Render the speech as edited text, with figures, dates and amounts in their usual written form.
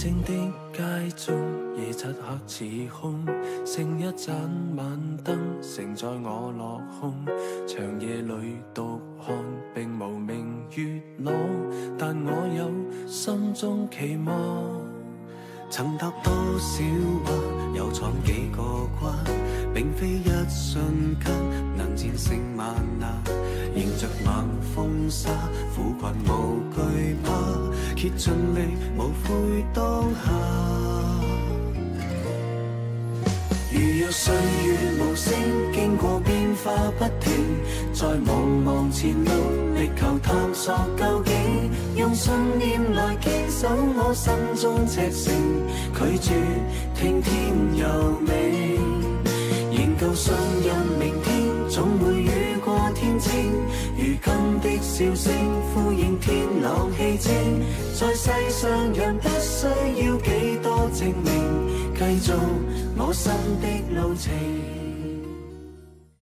靜的街中，夜漆黑似空，剩一盞晚燈承載我落空。長夜裏獨看，並無明月朗，但我有心中期望。曾踏多少關，又闖幾個關，並非一瞬間能戰勝萬難。迎着猛風沙，苦困無懼怕，竭盡力無悔當下。如若歲月無聲，經過變化不停，在茫茫前路力求探索究竟，用信念來堅守我心中赤誠，拒絕聽天由命，仍舊信任明天總會雨過天晴。如今的笑聲呼應天朗氣清，在世上人不需要幾多證明，繼續我心的路程。